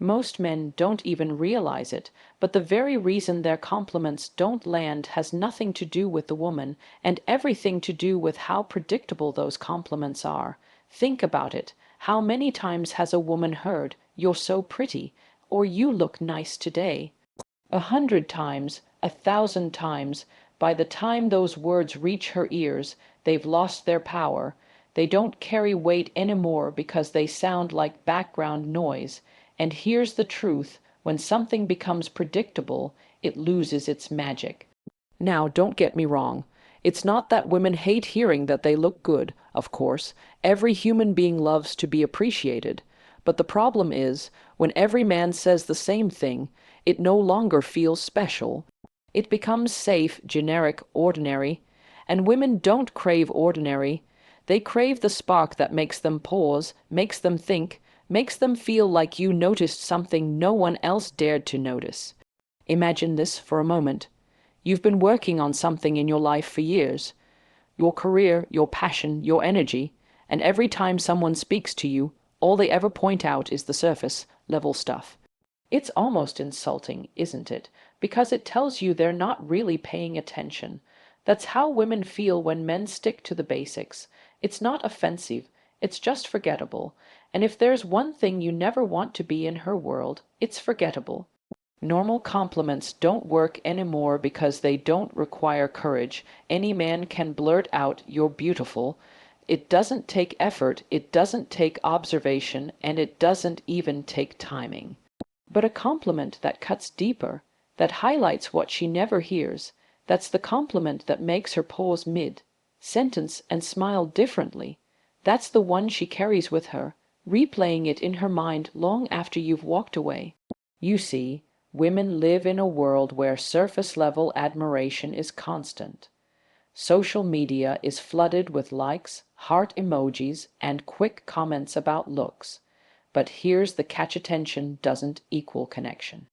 Most men don't even realize it, but the very reason their compliments don't land has nothing to do with the woman and everything to do with how predictable those compliments are. Think about it. How many times has a woman heard, "You're so pretty," or "You look nice today"? 100 times, 1,000 times. By the time those words reach her ears, they've lost their power. They don't carry weight anymore because they sound like background noise. And here's the truth: when something becomes predictable, it loses its magic. Now, don't get me wrong. It's not that women hate hearing that they look good, of course. Every human being loves to be appreciated. But the problem is, when every man says the same thing, it no longer feels special. It becomes safe, generic, ordinary. And women don't crave ordinary. They crave the spark that makes them pause, makes them think, makes them feel like you noticed something no one else dared to notice. Imagine this for a moment. You've been working on something in your life for years. Your career, your passion, your energy. And every time someone speaks to you, all they ever point out is the surface level stuff. It's almost insulting, isn't it? Because it tells you they're not really paying attention. That's how women feel when men stick to the basics. It's not offensive, it's just forgettable. And if there's one thing you never want to be in her world, it's forgettable. Normal compliments don't work anymore because they don't require courage. Any man can blurt out, "You're beautiful." It doesn't take effort, it doesn't take observation, and it doesn't even take timing. But a compliment that cuts deeper, that highlights what she never hears, that's the compliment that makes her pause mid-sentence and smile differently. That's the one she carries with her, replaying it in her mind long after you've walked away. You see, women live in a world where surface-level admiration is constant. Social media is flooded with likes, heart emojis, and quick comments about looks. But here's the catch: attention doesn't equal connection.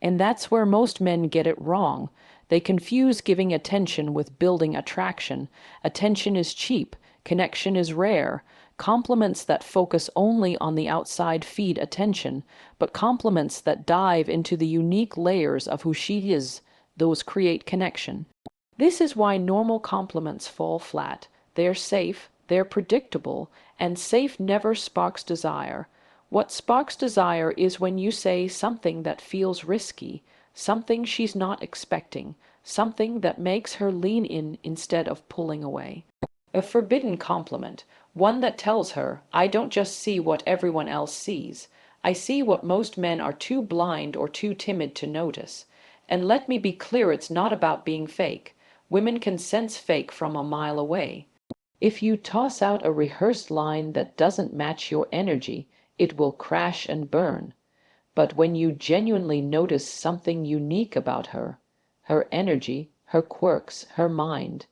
And that's where most men get it wrong. They confuse giving attention with building attraction. Attention is cheap, connection is rare. Compliments that focus only on the outside feed attention, but compliments that dive into the unique layers of who she is, those create connection. This is why normal compliments fall flat. They're safe, they're predictable, and safe never sparks desire. What sparks desire is when you say something that feels risky, something she's not expecting, something that makes her lean in instead of pulling away. A forbidden compliment, one that tells her, "I don't just see what everyone else sees. I see what most men are too blind or too timid to notice." And let me be clear, it's not about being fake. Women can sense fake from a mile away. If you toss out a rehearsed line that doesn't match your energy, it will crash and burn. But when you genuinely notice something unique about her, her energy, her quirks, her mind,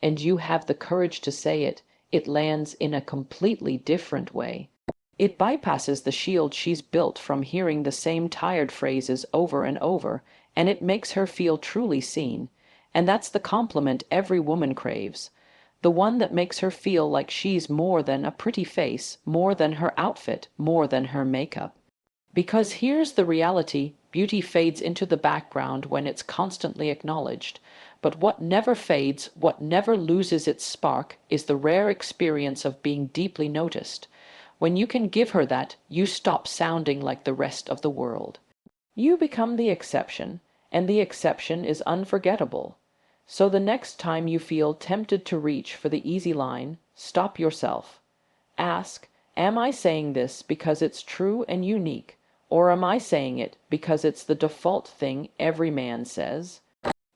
and you have the courage to say it, it lands in a completely different way. It bypasses the shield she's built from hearing the same tired phrases over and over, and it makes her feel truly seen. And that's the compliment every woman craves. The one that makes her feel like she's more than a pretty face, more than her outfit, more than her makeup. Because here's the reality: beauty fades into the background when it's constantly acknowledged. But what never fades, what never loses its spark, is the rare experience of being deeply noticed. When you can give her that, you stop sounding like the rest of the world. You become the exception, and the exception is unforgettable. So the next time you feel tempted to reach for the easy line, stop yourself. Ask, am I saying this because it's true and unique, or am I saying it because it's the default thing every man says?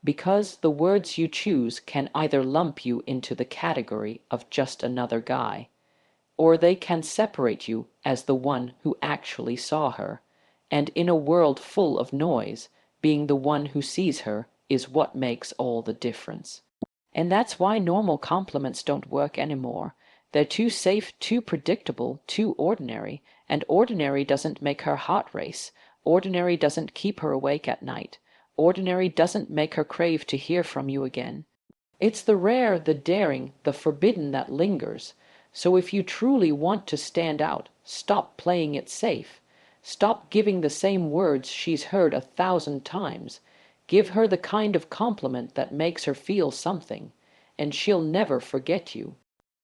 Because the words you choose can either lump you into the category of just another guy, or they can separate you as the one who actually saw her. And in a world full of noise, being the one who sees her is what makes all the difference. And that's why normal compliments don't work anymore. They're too safe, too predictable, too ordinary, and ordinary doesn't make her heart race. Ordinary doesn't keep her awake at night. Ordinary doesn't make her crave to hear from you again. It's the rare, the daring, the forbidden that lingers. So if you truly want to stand out, stop playing it safe. Stop giving the same words she's heard 1,000 times. Give her the kind of compliment that makes her feel something, and she'll never forget you.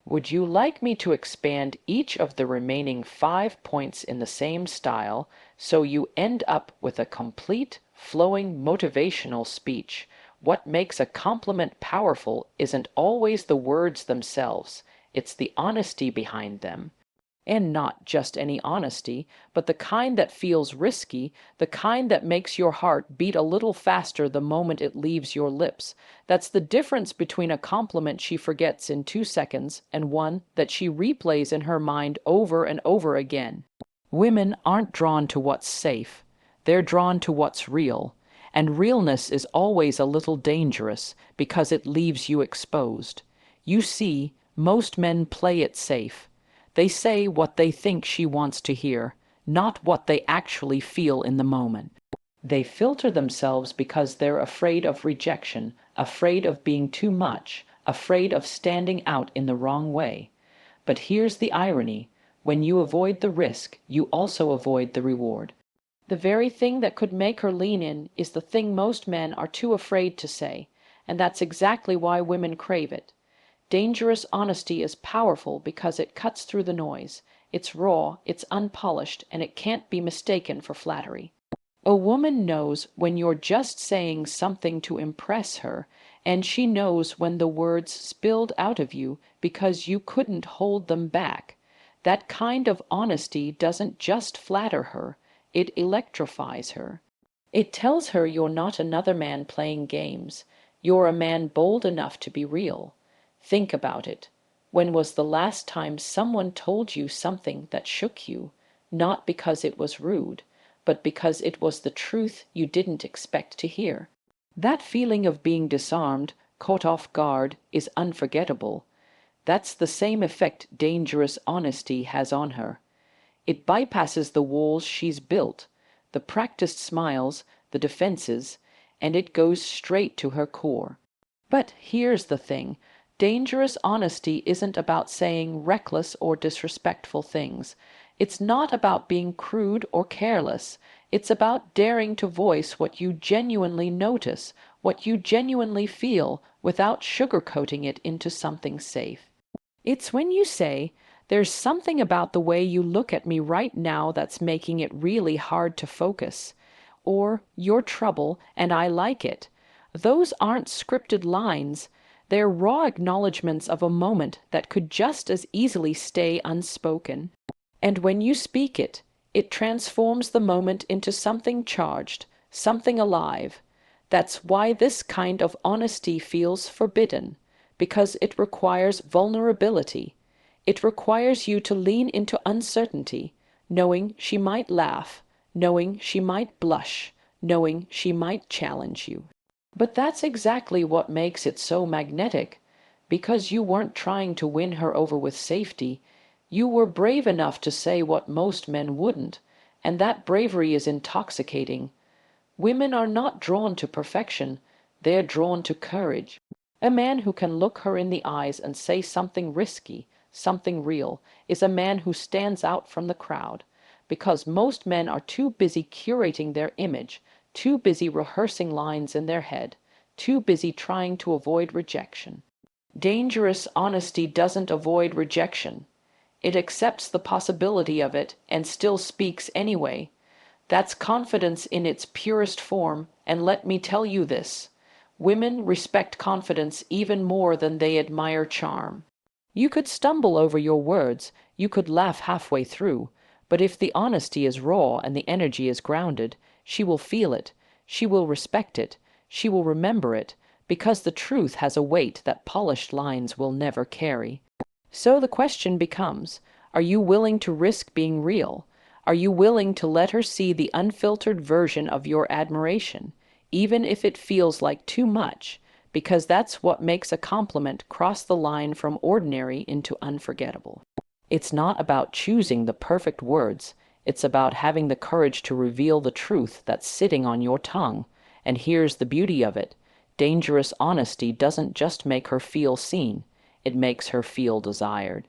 Would you like me to expand each of the remaining 5 points in the same style so you end up with a complete, flowing motivational speech? What makes a compliment powerful isn't always the words themselves, it's the honesty behind them. And not just any honesty, but the kind that feels risky, the kind that makes your heart beat a little faster the moment it leaves your lips. That's the difference between a compliment she forgets in 2 seconds and one that she replays in her mind over and over again. Women aren't drawn to what's safe, they're drawn to what's real. And realness is always a little dangerous because it leaves you exposed. You see, most men play it safe. They say what they think she wants to hear, not what they actually feel in the moment. They filter themselves because they're afraid of rejection, afraid of being too much, afraid of standing out in the wrong way. But here's the irony: when you avoid the risk, you also avoid the reward. The very thing that could make her lean in is the thing most men are too afraid to say, and that's exactly why women crave it. Dangerous honesty is powerful because it cuts through the noise. It's raw, it's unpolished, and it can't be mistaken for flattery. A woman knows when you're just saying something to impress her, and she knows when the words spilled out of you because you couldn't hold them back. That kind of honesty doesn't just flatter her, it electrifies her. It tells her you're not another man playing games. You're a man bold enough to be real. Think about it. When was the last time someone told you something that shook you, not because it was rude, but because it was the truth you didn't expect to hear? That feeling of being disarmed, caught off guard, is unforgettable. That's the same effect dangerous honesty has on her. It bypasses the walls she's built, the practiced smiles, the defenses, and it goes straight to her core. But here's the thing. Dangerous honesty isn't about saying reckless or disrespectful things. It's not about being crude or careless. It's about daring to voice what you genuinely notice, what you genuinely feel, without sugarcoating it into something safe. It's when you say, "There's something about the way you look at me right now that's making it really hard to focus," or "You're trouble and I like it." Those aren't scripted lines. They're raw acknowledgments of a moment that could just as easily stay unspoken. And when you speak it, it transforms the moment into something charged, something alive. That's why this kind of honesty feels forbidden, because it requires vulnerability. It requires you to lean into uncertainty, knowing she might laugh, knowing she might blush, knowing she might challenge you. But that's exactly what makes it so magnetic. Because you weren't trying to win her over with safety, you were brave enough to say what most men wouldn't, and that bravery is intoxicating. Women are not drawn to perfection, they're drawn to courage. A man who can look her in the eyes and say something risky, something real, is a man who stands out from the crowd, because most men are too busy curating their image, too busy rehearsing lines in their head, too busy trying to avoid rejection. Dangerous honesty doesn't avoid rejection. It accepts the possibility of it and still speaks anyway. That's confidence in its purest form, and let me tell you this: women respect confidence even more than they admire charm. You could stumble over your words, you could laugh halfway through, but if the honesty is raw and the energy is grounded, she will feel it, she will respect it, she will remember it, because the truth has a weight that polished lines will never carry. So the question becomes, are you willing to risk being real? Are you willing to let her see the unfiltered version of your admiration, even if it feels like too much? Because that's what makes a compliment cross the line from ordinary into unforgettable. It's not about choosing the perfect words. It's about having the courage to reveal the truth that's sitting on your tongue. And here's the beauty of it. Dangerous honesty doesn't just make her feel seen. It makes her feel desired.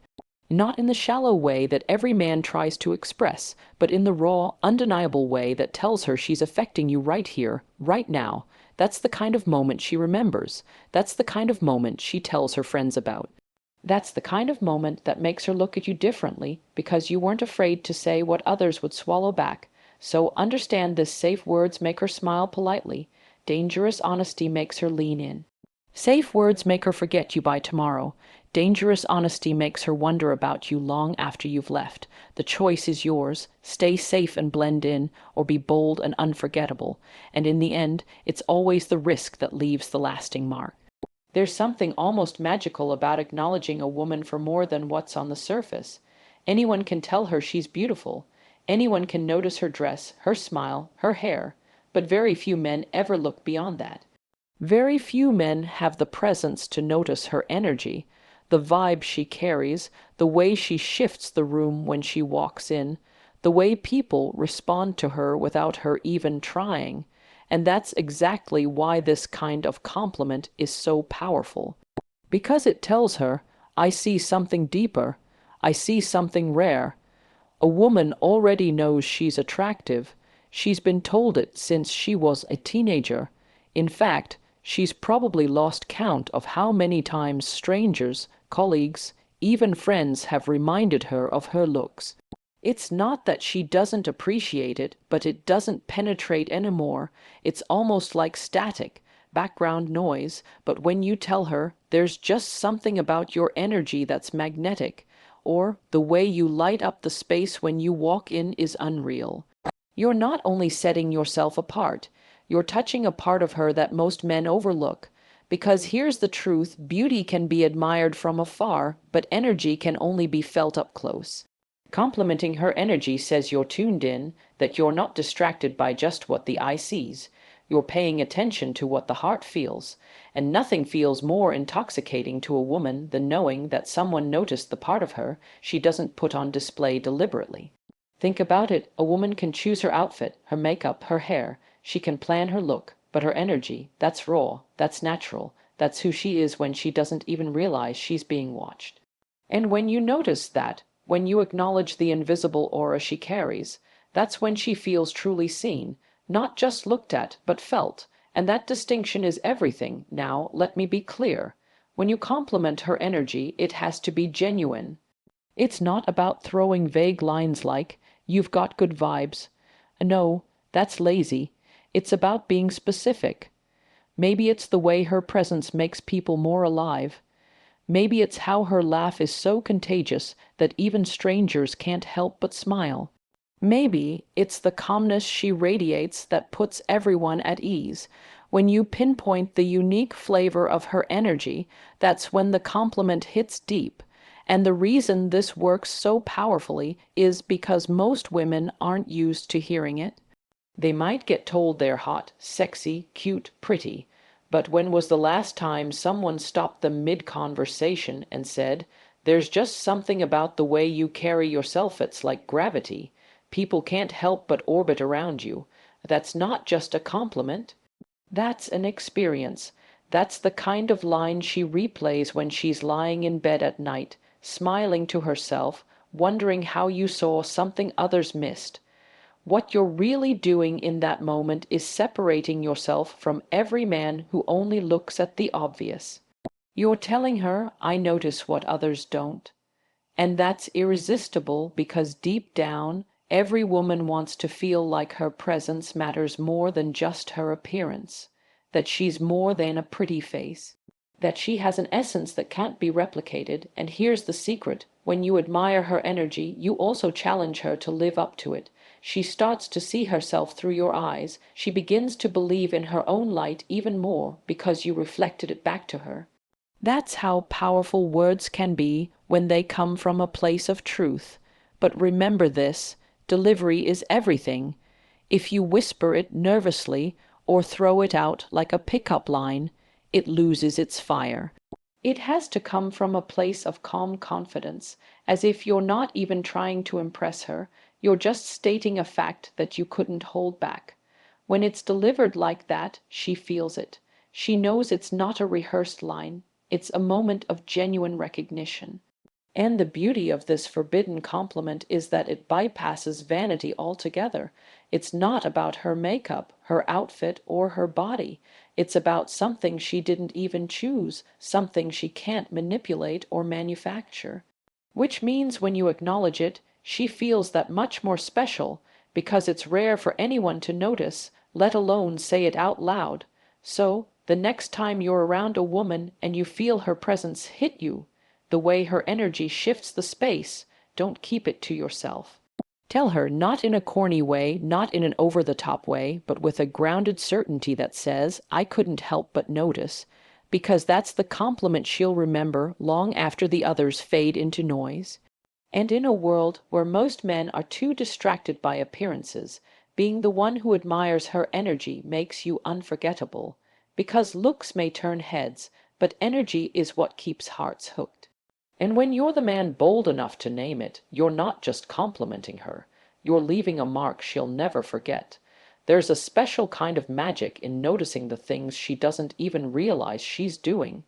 Not in the shallow way that every man tries to express, but in the raw, undeniable way that tells her she's affecting you right here, right now. That's the kind of moment she remembers. That's the kind of moment she tells her friends about. That's the kind of moment that makes her look at you differently because you weren't afraid to say what others would swallow back. So understand this: safe words make her smile politely. Dangerous honesty makes her lean in. Safe words make her forget you by tomorrow. Dangerous honesty makes her wonder about you long after you've left. The choice is yours. Stay safe and blend in, or be bold and unforgettable. And in the end, it's always the risk that leaves the lasting mark. There's something almost magical about acknowledging a woman for more than what's on the surface. Anyone can tell her she's beautiful. Anyone can notice her dress, her smile, her hair. But very few men ever look beyond that. Very few men have the presence to notice her energy, the vibe she carries, the way she shifts the room when she walks in, the way people respond to her without her even trying. And that's exactly why this kind of compliment is so powerful. Because it tells her, I see something deeper, I see something rare. A woman already knows she's attractive. She's been told it since she was a teenager. In fact, she's probably lost count of how many times strangers, colleagues, even friends have reminded her of her looks. It's not that she doesn't appreciate it, but it doesn't penetrate anymore. It's almost like static, background noise, but when you tell her, there's just something about your energy that's magnetic, or the way you light up the space when you walk in is unreal. You're not only setting yourself apart, you're touching a part of her that most men overlook. Because here's the truth: beauty can be admired from afar, but energy can only be felt up close. Complimenting her energy says you're tuned in, that you're not distracted by just what the eye sees. You're paying attention to what the heart feels. And nothing feels more intoxicating to a woman than knowing that someone noticed the part of her she doesn't put on display deliberately. Think about it. A woman can choose her outfit, her makeup, her hair. She can plan her look, but her energy, that's raw, that's natural. That's who she is when she doesn't even realize she's being watched. And when you notice that, when you acknowledge the invisible aura she carries, that's when she feels truly seen, not just looked at, but felt. And that distinction is everything. Now, let me be clear. When you compliment her energy, it has to be genuine. It's not about throwing vague lines like, you've got good vibes. No, that's lazy. It's about being specific. Maybe it's the way her presence makes people more alive. Maybe it's how her laugh is so contagious that even strangers can't help but smile. Maybe it's the calmness she radiates that puts everyone at ease. When you pinpoint the unique flavor of her energy, that's when the compliment hits deep. And the reason this works so powerfully is because most women aren't used to hearing it. They might get told they're hot, sexy, cute, pretty. But when was the last time someone stopped them mid-conversation and said, there's just something about the way you carry yourself, it's like gravity. People can't help but orbit around you. That's not just a compliment. That's an experience. That's the kind of line she replays when she's lying in bed at night, smiling to herself, wondering how you saw something others missed. What you're really doing in that moment is separating yourself from every man who only looks at the obvious. You're telling her, I notice what others don't. And that's irresistible because deep down, every woman wants to feel like her presence matters more than just her appearance, that she's more than a pretty face, that she has an essence that can't be replicated. And here's the secret: when you admire her energy, you also challenge her to live up to it. She starts to see herself through your eyes. She begins to believe in her own light even more because you reflected it back to her. That's how powerful words can be when they come from a place of truth. But remember this: delivery is everything. If you whisper it nervously or throw it out like a pickup line, it loses its fire. It has to come from a place of calm confidence, as if you're not even trying to impress her, you're just stating a fact that you couldn't hold back. When it's delivered like that, she feels it. She knows it's not a rehearsed line, it's a moment of genuine recognition. And the beauty of this forbidden compliment is that it bypasses vanity altogether. It's not about her makeup, her outfit, or her body. It's about something she didn't even choose, something she can't manipulate or manufacture. Which means when you acknowledge it, she feels that much more special, because it's rare for anyone to notice, let alone say it out loud. So, the next time you're around a woman and you feel her presence hit you, the way her energy shifts the space, don't keep it to yourself. Tell her, not in a corny way, not in an over-the-top way, but with a grounded certainty that says, I couldn't help but notice, because that's the compliment she'll remember long after the others fade into noise. And in a world where most men are too distracted by appearances, being the one who admires her energy makes you unforgettable, because looks may turn heads, but energy is what keeps hearts hooked. And when you're the man bold enough to name it, you're not just complimenting her, you're leaving a mark she'll never forget. There's a special kind of magic in noticing the things she doesn't even realize she's doing.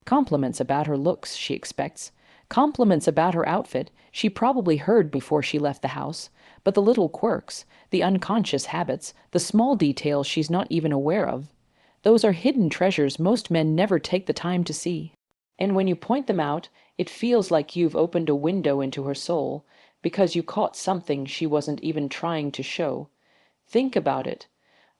Compliments about her looks, she expects. Compliments about her outfit, she probably heard before she left the house. But the little quirks, the unconscious habits, the small details she's not even aware of, those are hidden treasures most men never take the time to see. And when you point them out, it feels like you've opened a window into her soul, because you caught something she wasn't even trying to show. Think about it.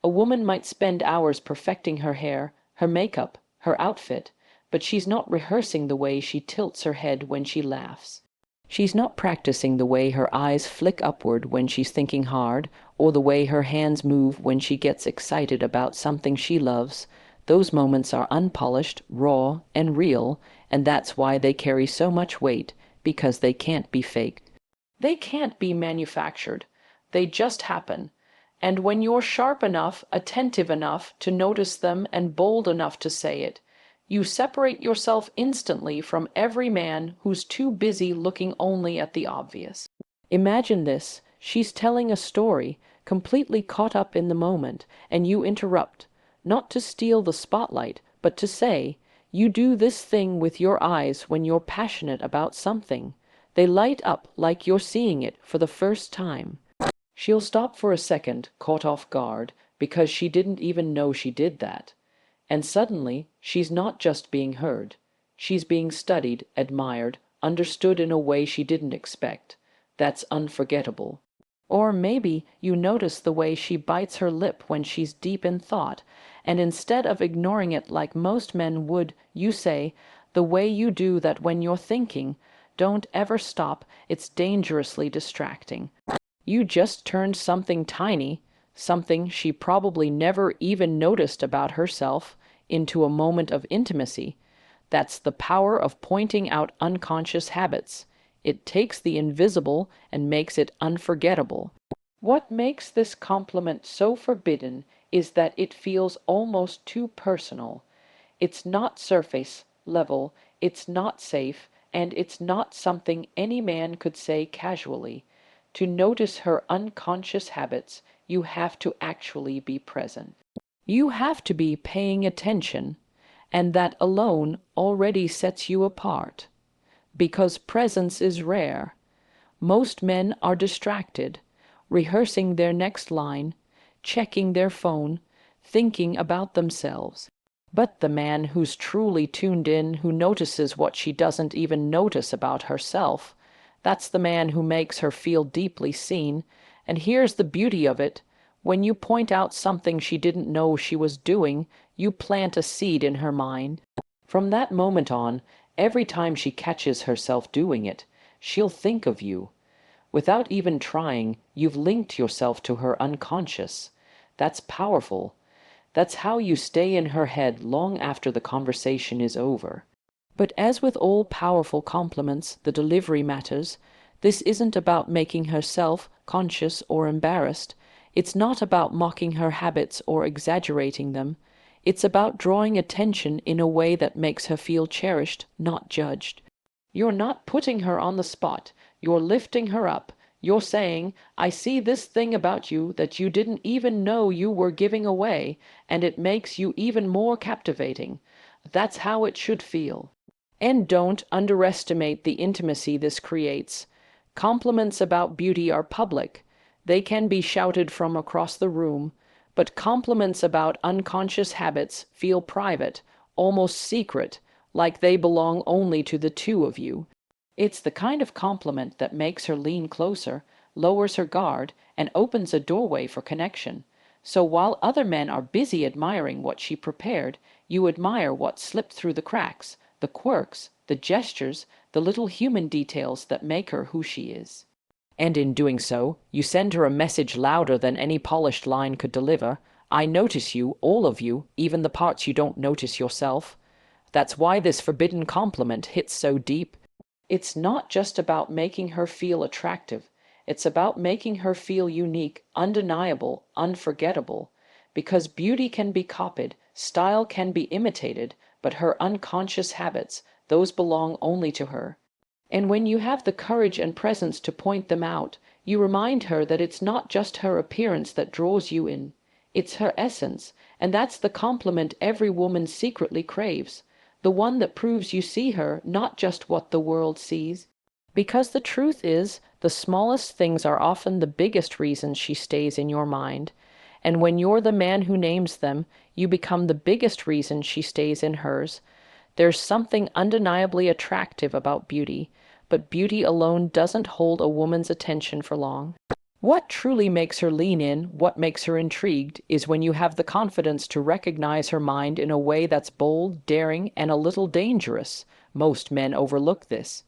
A woman might spend hours perfecting her hair, her makeup, her outfit, but she's not rehearsing the way she tilts her head when she laughs. She's not practicing the way her eyes flick upward when she's thinking hard, or the way her hands move when she gets excited about something she loves. Those moments are unpolished, raw, and real, and that's why they carry so much weight, because they can't be faked. They can't be manufactured. They just happen. And when you're sharp enough, attentive enough to notice them and bold enough to say it, you separate yourself instantly from every man who's too busy looking only at the obvious. Imagine this. She's telling a story, completely caught up in the moment, and you interrupt, not to steal the spotlight, but to say, you do this thing with your eyes when you're passionate about something. They light up like you're seeing it for the first time. She'll stop for a second, caught off guard, because she didn't even know she did that. And suddenly, she's not just being heard. She's being studied, admired, understood in a way she didn't expect. That's unforgettable. Or maybe you notice the way she bites her lip when she's deep in thought, and instead of ignoring it like most men would, you say, the way you do that when you're thinking, don't ever stop, it's dangerously distracting. You just turned something tiny, something she probably never even noticed about herself, into a moment of intimacy. That's the power of pointing out unconscious habits. It takes the invisible and makes it unforgettable. What makes this compliment so forbidden is that it feels almost too personal. It's not surface level, it's not safe, and it's not something any man could say casually. To notice her unconscious habits, you have to actually be present. You have to be paying attention, and that alone already sets you apart. Because presence is rare. Most men are distracted, rehearsing their next line, checking their phone, thinking about themselves. But the man who's truly tuned in, who notices what she doesn't even notice about herself, that's the man who makes her feel deeply seen. And here's the beauty of it. When you point out something she didn't know she was doing, you plant a seed in her mind. From that moment on, every time she catches herself doing it, she'll think of you. Without even trying, you've linked yourself to her unconscious. That's powerful. That's how you stay in her head long after the conversation is over. But as with all powerful compliments, the delivery matters. This isn't about making her self-conscious or embarrassed. It's not about mocking her habits or exaggerating them. It's about drawing attention in a way that makes her feel cherished, not judged. You're not putting her on the spot. You're lifting her up. You're saying, I see this thing about you that you didn't even know you were giving away, and it makes you even more captivating. That's how it should feel. And don't underestimate the intimacy this creates. Compliments about beauty are public. They can be shouted from across the room, but compliments about unconscious habits feel private, almost secret, like they belong only to the two of you. It's the kind of compliment that makes her lean closer, lowers her guard, and opens a doorway for connection. So while other men are busy admiring what she prepared, you admire what slipped through the cracks, the quirks, the gestures, the little human details that make her who she is. And in doing so, you send her a message louder than any polished line could deliver. I notice you, all of you, even the parts you don't notice yourself. That's why this forbidden compliment hits so deep. It's not just about making her feel attractive. It's about making her feel unique, undeniable, unforgettable. Because beauty can be copied, style can be imitated, but her unconscious habits, those belong only to her. And when you have the courage and presence to point them out, you remind her that it's not just her appearance that draws you in. It's her essence, and that's the compliment every woman secretly craves. The one that proves you see her, not just what the world sees. Because the truth is, the smallest things are often the biggest reasons she stays in your mind. And when you're the man who names them, you become the biggest reason she stays in hers. There's something undeniably attractive about beauty, but beauty alone doesn't hold a woman's attention for long. What truly makes her lean in, what makes her intrigued, is when you have the confidence to recognize her mind in a way that's bold, daring, and a little dangerous. Most men overlook this.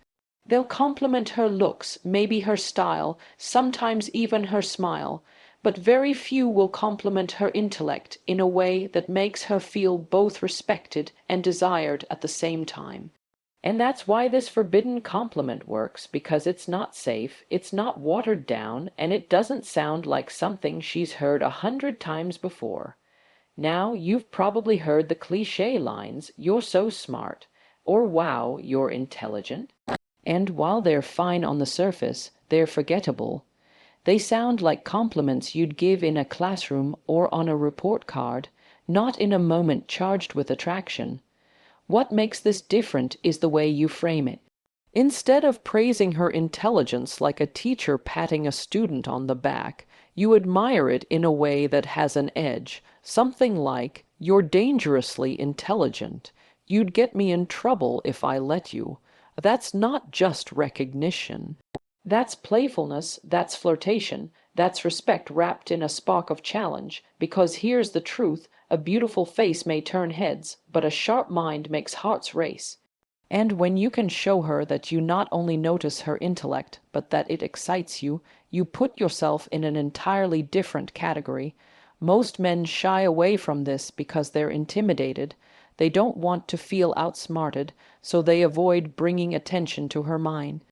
They'll compliment her looks, maybe her style, sometimes even her smile, but very few will compliment her intellect in a way that makes her feel both respected and desired at the same time. And that's why this forbidden compliment works, because it's not safe, it's not watered down, and it doesn't sound like something she's heard 100 times before. Now, you've probably heard the cliché lines, "You're so smart," or "Wow, you're intelligent." And while they're fine on the surface, they're forgettable. They sound like compliments you'd give in a classroom or on a report card, not in a moment charged with attraction. What makes this different is the way you frame it. Instead of praising her intelligence like a teacher patting a student on the back, you admire it in a way that has an edge, something like, "You're dangerously intelligent. You'd get me in trouble if I let you." That's not just recognition. That's playfulness, that's flirtation, that's respect wrapped in a spark of challenge, because here's the truth, a beautiful face may turn heads, but a sharp mind makes hearts race. And when you can show her that you not only notice her intellect, but that it excites you, you put yourself in an entirely different category. Most men shy away from this because they're intimidated. They don't want to feel outsmarted, so they avoid bringing attention to her mind.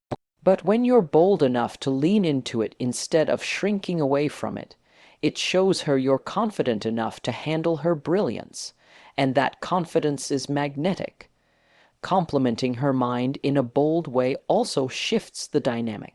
But when you're bold enough to lean into it instead of shrinking away from it, it shows her you're confident enough to handle her brilliance, and that confidence is magnetic. Complimenting her mind in a bold way also shifts the dynamic.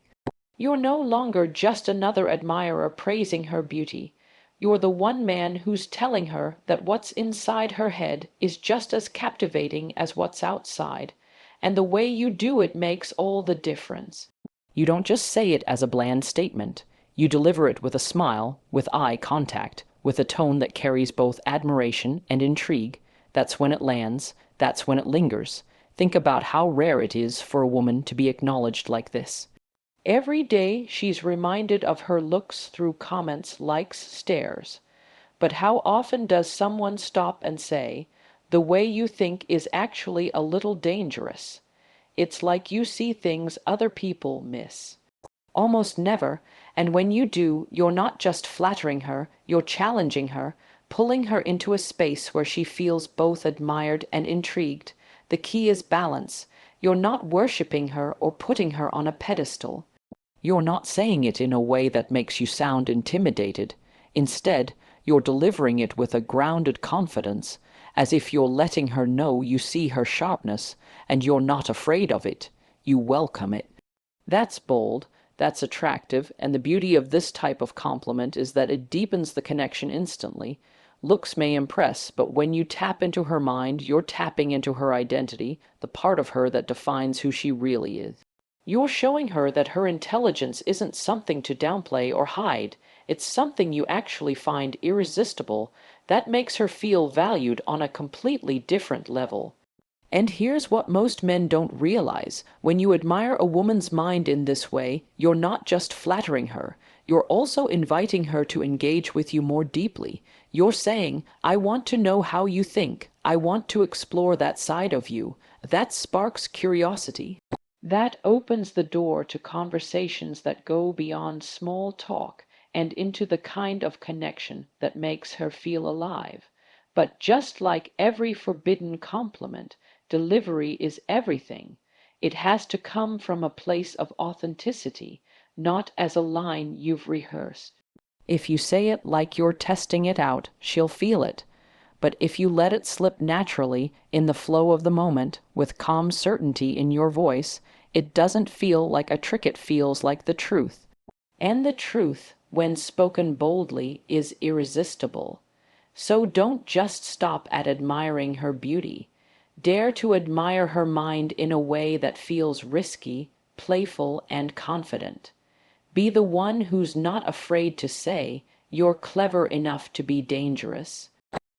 You're no longer just another admirer praising her beauty. You're the one man who's telling her that what's inside her head is just as captivating as what's outside, and the way you do it makes all the difference. You don't just say it as a bland statement. You deliver it with a smile, with eye contact, with a tone that carries both admiration and intrigue. That's when it lands. That's when it lingers. Think about how rare it is for a woman to be acknowledged like this. Every day she's reminded of her looks through comments, likes, stares. But how often does someone stop and say, "The way you think is actually a little dangerous"? It's like you see things other people miss. Almost never, and when you do, you're not just flattering her, you're challenging her, pulling her into a space where she feels both admired and intrigued. The key is balance. You're not worshipping her or putting her on a pedestal. You're not saying it in a way that makes you sound intimidated. Instead, you're delivering it with a grounded confidence, as if you're letting her know you see her sharpness, and you're not afraid of it. You welcome it. That's bold, that's attractive, and the beauty of this type of compliment is that it deepens the connection instantly. Looks may impress, but when you tap into her mind, you're tapping into her identity, the part of her that defines who she really is. You're showing her that her intelligence isn't something to downplay or hide. It's something you actually find irresistible. That makes her feel valued on a completely different level. And here's what most men don't realize. When you admire a woman's mind in this way, you're not just flattering her. You're also inviting her to engage with you more deeply. You're saying, I want to know how you think. I want to explore that side of you. That sparks curiosity. That opens the door to conversations that go beyond small talk and into the kind of connection that makes her feel alive. But just like every forbidden compliment, delivery is everything. It has to come from a place of authenticity, not as a line you've rehearsed. If you say it like you're testing it out, she'll feel it. But if you let it slip naturally, in the flow of the moment, with calm certainty in your voice, it doesn't feel like a trick, it feels like the truth. And the truth, when spoken boldly, is irresistible. So don't just stop at admiring her beauty. Dare to admire her mind in a way that feels risky, playful, and confident. Be the one who's not afraid to say, you're clever enough to be dangerous.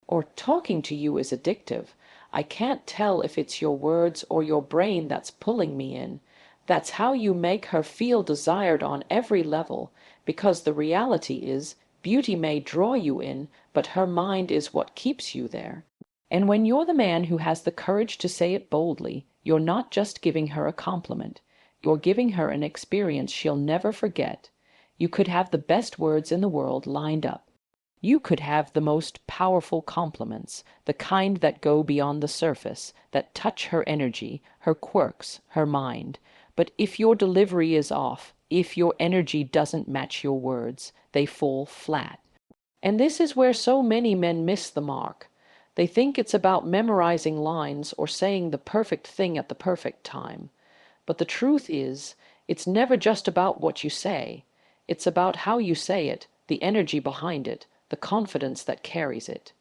Or talking to you is addictive. I can't tell if it's your words or your brain that's pulling me in. That's how you make her feel desired on every level, because the reality is, beauty may draw you in, but her mind is what keeps you there. And when you're the man who has the courage to say it boldly, you're not just giving her a compliment. You're giving her an experience she'll never forget. You could have the best words in the world lined up. You could have the most powerful compliments, the kind that go beyond the surface, that touch her energy, her quirks, her mind. But if your delivery is off, if your energy doesn't match your words, they fall flat. And this is where so many men miss the mark. They think it's about memorizing lines or saying the perfect thing at the perfect time. But the truth is, it's never just about what you say. It's about how you say it, the energy behind it, the confidence that carries it.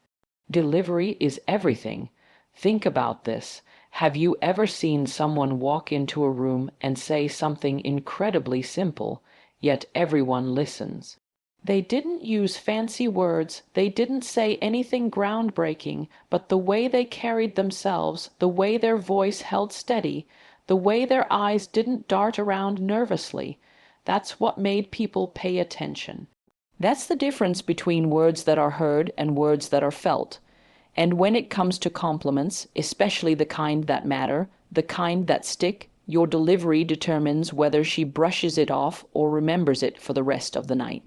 Delivery is everything. Think about this. Have you ever seen someone walk into a room and say something incredibly simple, yet everyone listens? They didn't use fancy words, they didn't say anything groundbreaking, but the way they carried themselves, the way their voice held steady, the way their eyes didn't dart around nervously, that's what made people pay attention. That's the difference between words that are heard and words that are felt. And when it comes to compliments, especially the kind that matter, the kind that stick, your delivery determines whether she brushes it off or remembers it for the rest of the night.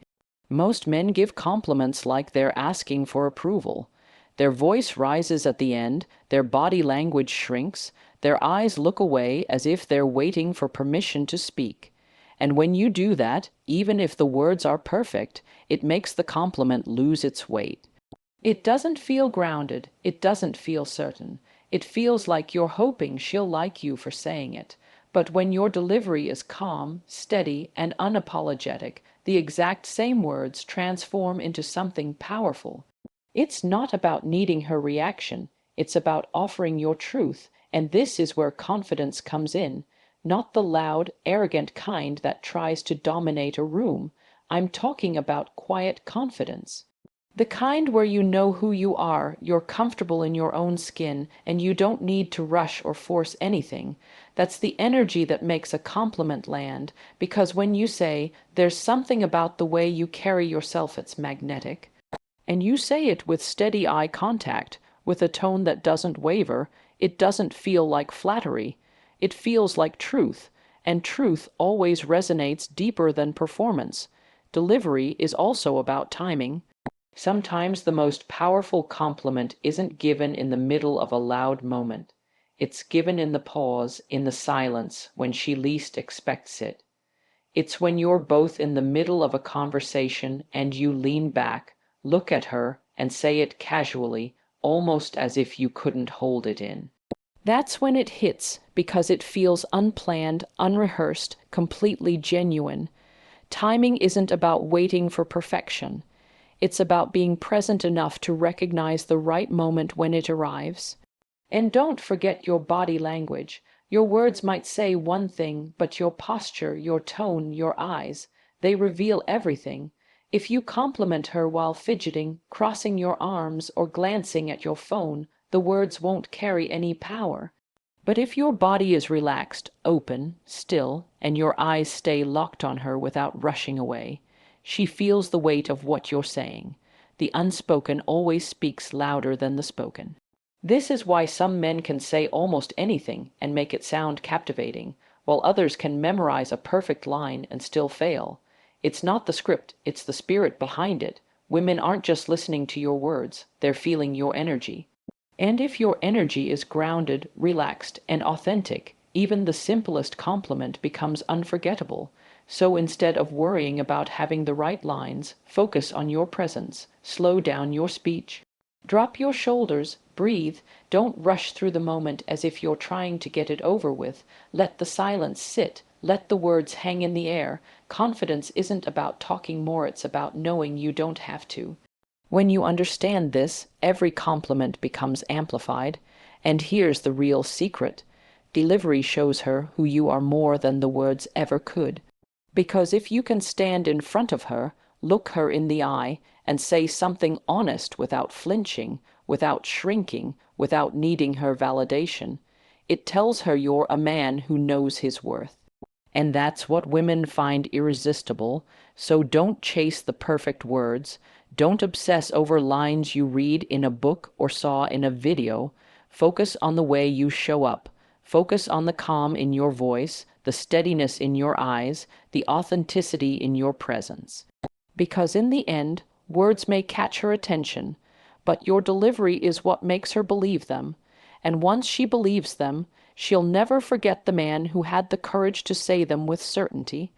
Most men give compliments like they're asking for approval. Their voice rises at the end, their body language shrinks, their eyes look away as if they're waiting for permission to speak. And when you do that, even if the words are perfect, it makes the compliment lose its weight. It doesn't feel grounded, it doesn't feel certain. It feels like you're hoping she'll like you for saying it. But when your delivery is calm, steady, and unapologetic, the exact same words transform into something powerful. It's not about needing her reaction, it's about offering your truth, and this is where confidence comes in. Not the loud, arrogant kind that tries to dominate a room. I'm talking about quiet confidence. The kind where you know who you are, you're comfortable in your own skin, and you don't need to rush or force anything. That's the energy that makes a compliment land, because when you say, there's something about the way you carry yourself that's magnetic, and you say it with steady eye contact, with a tone that doesn't waver, it doesn't feel like flattery. It feels like truth, and truth always resonates deeper than performance. Delivery is also about timing. Sometimes the most powerful compliment isn't given in the middle of a loud moment. It's given in the pause, in the silence, when she least expects it. It's when you're both in the middle of a conversation and you lean back, look at her, and say it casually, almost as if you couldn't hold it in. That's when it hits, because it feels unplanned, unrehearsed, completely genuine. Timing isn't about waiting for perfection. It's about being present enough to recognize the right moment when it arrives. And don't forget your body language. Your words might say one thing, but your posture, your tone, your eyes, they reveal everything. If you compliment her while fidgeting, crossing your arms, or glancing at your phone, the words won't carry any power. But if your body is relaxed, open, still, and your eyes stay locked on her without rushing away, she feels the weight of what you're saying. The unspoken always speaks louder than the spoken. This is why some men can say almost anything and make it sound captivating, while others can memorize a perfect line and still fail. It's not the script, it's the spirit behind it. Women aren't just listening to your words, they're feeling your energy. And if your energy is grounded, relaxed, and authentic, even the simplest compliment becomes unforgettable. So instead of worrying about having the right lines, focus on your presence, slow down your speech. Drop your shoulders, breathe, don't rush through the moment as if you're trying to get it over with. Let the silence sit, let the words hang in the air. Confidence isn't about talking more, it's about knowing you don't have to. When you understand this, every compliment becomes amplified. And here's the real secret. Delivery shows her who you are more than the words ever could. Because if you can stand in front of her, look her in the eye, and say something honest without flinching, without shrinking, without needing her validation, it tells her you're a man who knows his worth. And that's what women find irresistible. So don't chase the perfect words. Don't obsess over lines you read in a book or saw in a video. Focus on the way you show up. Focus on the calm in your voice, the steadiness in your eyes, the authenticity in your presence. Because in the end, words may catch her attention, but your delivery is what makes her believe them. And once she believes them, she'll never forget the man who had the courage to say them with certainty.